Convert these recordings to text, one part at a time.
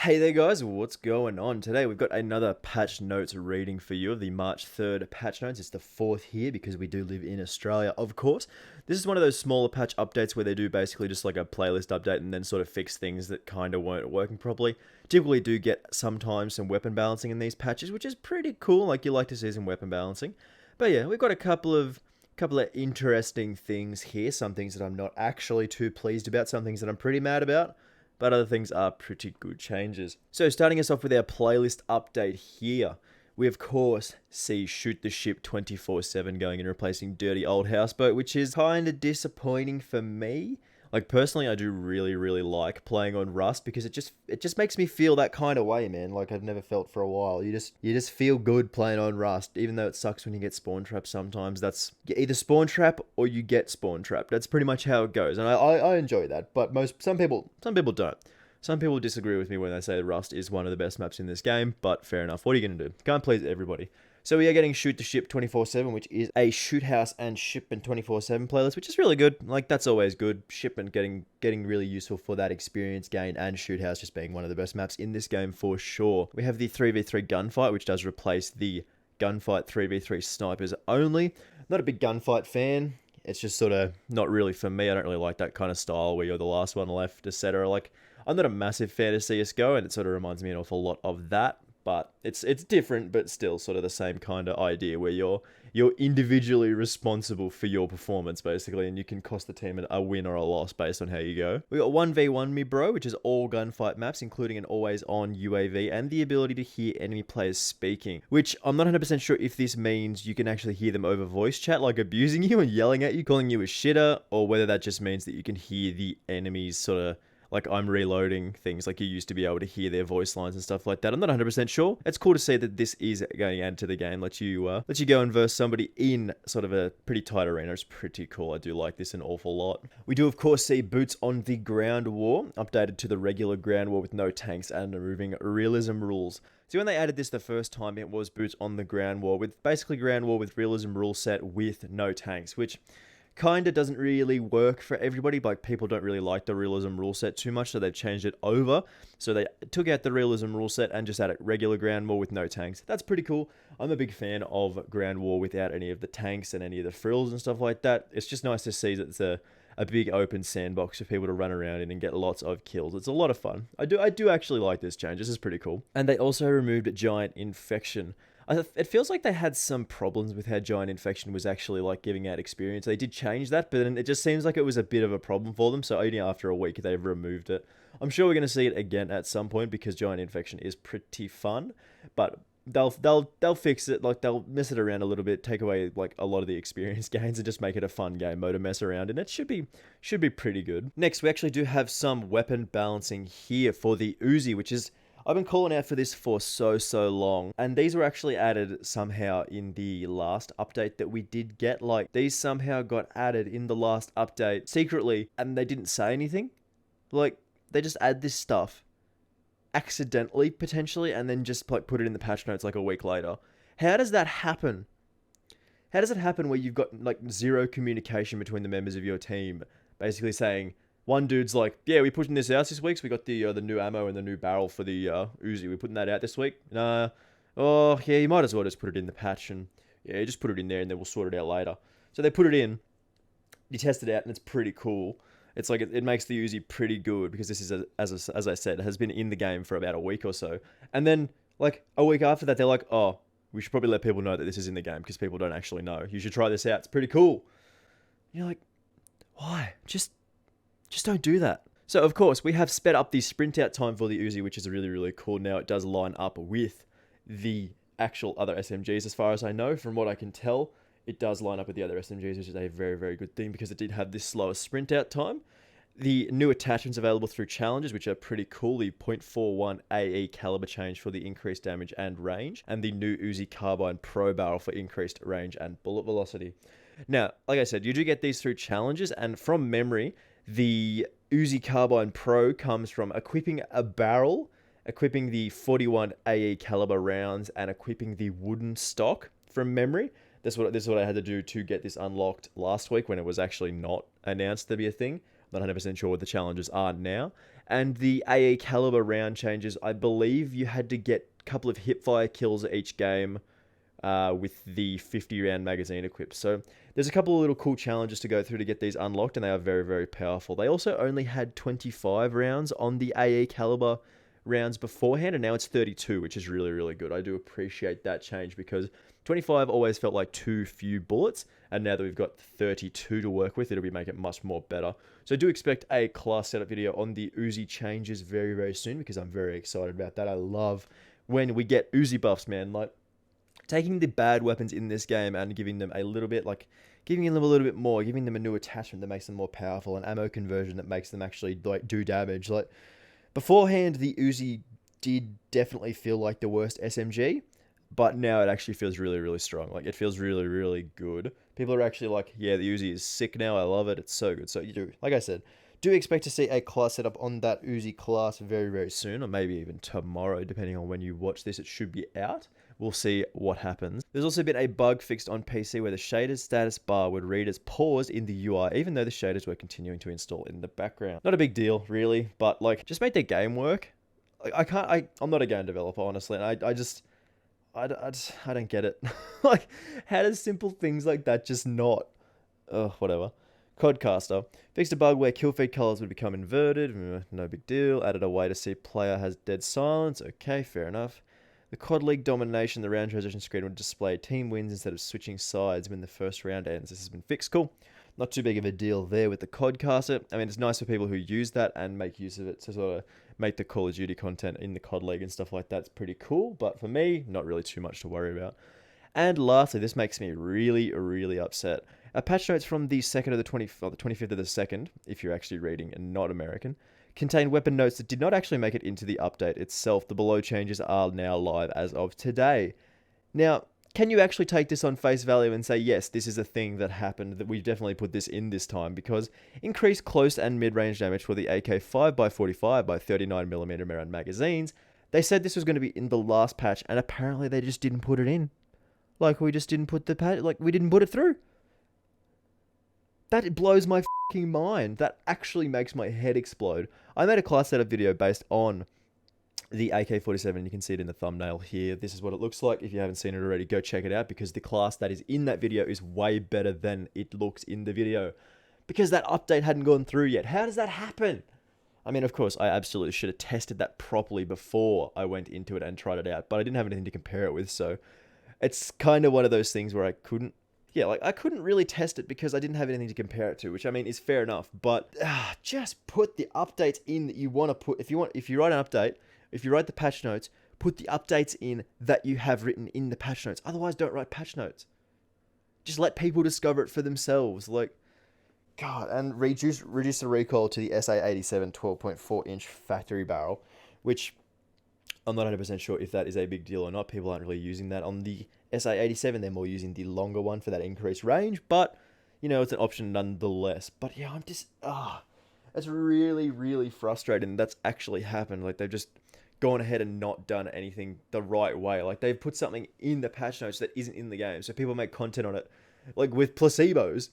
Hey there guys, what's going on? Today we've got another patch notes reading for you of the March 3rd patch notes. It's the fourth here because we do live in Australia, of course. This is one of those smaller patch updates where they do basically just like a playlist update and then sort of fix things that kind of weren't working properly. Typically do get sometimes some weapon balancing in these patches, which is pretty cool, like you like to see some weapon balancing. But yeah, we've got a couple of interesting things here, some things that I'm not actually too pleased about, some things that I'm pretty mad about, but other things are pretty good changes. So starting us off with our playlist update here, we of course see Shoot the Ship 24/7 going and replacing Dirty Old Houseboat, which is kind of disappointing for me. Like personally, I do really like playing on Rust because it just makes me feel that kind of way, man. Like I've never felt for a while. You just feel good playing on Rust, even though it sucks when you get spawn trapped sometimes. That's you either spawn trap or you get spawn trapped. That's pretty much how it goes, and I enjoy that. But some people don't. Some people disagree with me when they say Rust is one of the best maps in this game, but fair enough. What are you gonna do? Can't please everybody. So we are getting Shoot the Ship 24/7, which is a shoot house and shipment 24/7 playlist, which is really good. Like that's always good. Shipment getting really useful for that experience gain, and shoot house just being one of the best maps in this game for sure. We have the 3v3 gunfight, which does replace the gunfight 3v3 snipers only. Not a big gunfight fan. It's just sort of not really for me. I don't really like that kind of style where you're the last one left, etc. Like I'm not a massive fan of CS:GO, and it sort of reminds me an awful lot of that. But it's different, but still sort of the same kind of idea where you're individually responsible for your performance, basically, and you can cost the team a win or a loss based on how you go. We got 1v1 Me Bro, which is all gunfight maps, including an always-on UAV, and the ability to hear enemy players speaking, which I'm not 100% sure if this means you can actually hear them over voice chat, like abusing you and yelling at you, calling you a shitter, or whether that just means that you can hear the enemies sort of like I'm reloading things like you used to be able to hear their voice lines and stuff like that. I'm not 100% sure. It's cool to see that this is going to add to the game. Let you go and verse somebody in sort of a pretty tight arena. It's pretty cool. I do like this an awful lot. We do of course see Boots on the Ground War, updated to the regular ground war with no tanks and removing realism rules. So when they added this the first time, it was Boots on the Ground War with basically ground war with realism rule set with no tanks, which kinda doesn't really work for everybody. Like people don't really like the realism rule set too much, so they've changed it over. So they took out the realism rule set and just added regular ground war with no tanks. That's pretty cool. I'm a big fan of ground war without any of the tanks and any of the frills and stuff like that. It's just nice to see that it's a big open sandbox for people to run around in and get lots of kills. It's a lot of fun. I do actually like this change. This is pretty cool. And they also removed Giant Infection. It feels like they had some problems with how Giant Infection was actually like giving out experience. They did change that, but then it just seems like it was a bit of a problem for them. So only after a week they've removed it. I'm sure we're going to see it again at some point because Giant Infection is pretty fun, but they'll fix it. Like they'll mess it around a little bit, take away like a lot of the experience gains, and just make it a fun game mode to mess around in. It should be pretty good. Next, we actually do have some weapon balancing here for the UZI, which is I've been calling out for this for so long, and these were actually added somehow in the last update that we did get. Like these somehow got added in the last update secretly, and they didn't say anything. Like they just add this stuff accidentally potentially, and then just like put it in the patch notes like a week later. How does that happen? How does it happen where you've got like zero communication between the members of your team, basically saying, one dude's like, yeah, we're pushing this out this week, so we got the new ammo and the new barrel for the UZI. We're putting that out this week. Nah. Oh, yeah, you might as well just put it in the patch and, yeah, just put it in there and then we'll sort it out later. So they put it in, you test it out, and it's pretty cool. It's like, it makes the UZI pretty good because this is, as I said, has been in the game for about a week or so. And then, like, a week after that, they're like, oh, we should probably let people know that this is in the game because people don't actually know. You should try this out. It's pretty cool. And you're like, why? Just don't do that. So, of course, we have sped up the sprint out time for the UZI, which is really cool. Now it does line up with the actual other SMGs, as far as I know. From what I can tell, it does line up with the other SMGs, which is a very good thing because it did have this slower sprint out time. The new attachments available through challenges, which are pretty cool. The .41 AE caliber change for the increased damage and range, and the new UZI Carbine Pro barrel for increased range and bullet velocity. Now, like I said, you do get these through challenges, and from memory, the UZI Carbine Pro comes from equipping a barrel, equipping the 41 AE caliber rounds, and equipping the wooden stock from memory. This is what I had to do to get this unlocked last week when it was actually not announced to be a thing. I'm not 100% sure what the challenges are now. And the AE caliber round changes, I believe you had to get a couple of hipfire kills each game with the 50 round magazine equipped. So there's a couple of little cool challenges to go through to get these unlocked, and they are very, very powerful. They also only had 25 rounds on the AE caliber rounds beforehand, and now it's 32, which is really, really good. I do appreciate that change because 25 always felt like too few bullets, and now that we've got 32 to work with, it'll be make it much more better. So I do expect a class setup video on the UZI changes very, very soon because I'm very excited about that. I love when we get UZI buffs, man. Like, taking the bad weapons in this game and giving them a little bit, like, giving them a little bit more, giving them a new attachment that makes them more powerful, an ammo conversion that makes them actually, like, do damage. Like, beforehand, the Uzi did definitely feel like the worst SMG, but now it actually feels really, really strong. Like, it feels really, really good. People are actually like, yeah, the Uzi is sick now. I love it. It's so good. So you do, like I said, do expect to see a class setup on that Uzi class very, very soon, or maybe even tomorrow, depending on when you watch this. It should be out. We'll see what happens. There's also been a bug fixed on PC where the shaders status bar would read as paused in the UI, even though the shaders were continuing to install in the background. Not a big deal, really, but like, just make the game work. I'm not a game developer, honestly, and I don't get it. Like, how does simple things like that just not? Whatever. Codcaster. Fixed a bug where kill feed colors would become inverted. No big deal. Added a way to see player has dead silence. Okay, fair enough. The COD League domination, the round transition screen would display team wins instead of switching sides when the first round ends. This has been fixed. Cool. Not too big of a deal there with the Codcaster. I mean, it's nice for people who use that and make use of it to sort of make the Call of Duty content in the COD League and stuff like that. It's pretty cool, but for me, not really too much to worry about. And lastly, this makes me really, really upset. Patch notes from the 2nd of the 20th, or the 25th of the 2nd, if you're actually reading and not American, contain weapon notes that did not actually make it into the update itself. The below changes are now live as of today. Now, can you actually take this on face value and say, yes, this is a thing that happened, that we've definitely put this in this time? Because increased close and mid-range damage for the AK 5x45 by 39mm round magazines, they said this was going to be in the last patch, and apparently they just didn't put it in. Like, we just didn't put the patch, like, we didn't put it through. That blows my fucking mind. That actually makes my head explode. I made a class setup video based on the AK-47. You can see it in the thumbnail here. This is what it looks like. If you haven't seen it already, go check it out, because the class that is in that video is way better than it looks in the video, because that update hadn't gone through yet. How does that happen? I mean, of course, I absolutely should have tested that properly before I went into it and tried it out, but I didn't have anything to compare it with, so it's kind of one of those things where I couldn't really test it because I didn't have anything to compare it to, which, I mean, is fair enough. But just put the updates in that you want to put. If you write an update, if you write the patch notes, put the updates in that you have written in the patch notes. Otherwise, don't write patch notes. Just let people discover it for themselves. Like, God, and reduce the recoil to the SA87 12.4-inch factory barrel, which I'm not 100% sure if that is a big deal or not. People aren't really using that on the SA87. They're more using the longer one for that increased range, but, you know, it's an option nonetheless. But yeah, I'm just, it's really, really frustrating that's actually happened. Like, they've just gone ahead and not done anything the right way. Like, they've put something in the patch notes that isn't in the game, so people make content on it, like, with placebos.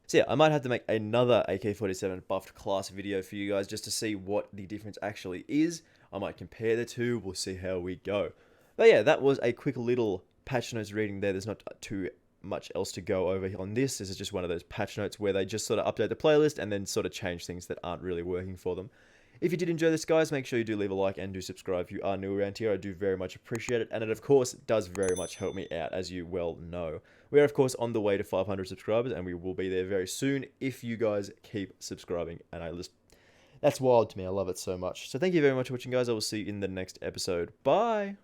So yeah, I might have to make another AK-47 buffed class video for you guys just to see what the difference actually is. I might compare the two. We'll see how we go. But yeah, that was a quick little patch notes reading there. There's not too much else to go over on this. This is just one of those patch notes where they just sort of update the playlist and then sort of change things that aren't really working for them. If you did enjoy this, guys, make sure you do leave a like and do subscribe if you are new around here. I do very much appreciate it. And it, of course, does very much help me out, as you well know. We are, of course, on the way to 500 subscribers, and we will be there very soon if you guys keep subscribing. And that's wild to me. I love it so much. So thank you very much for watching, guys. I will see you in the next episode. Bye!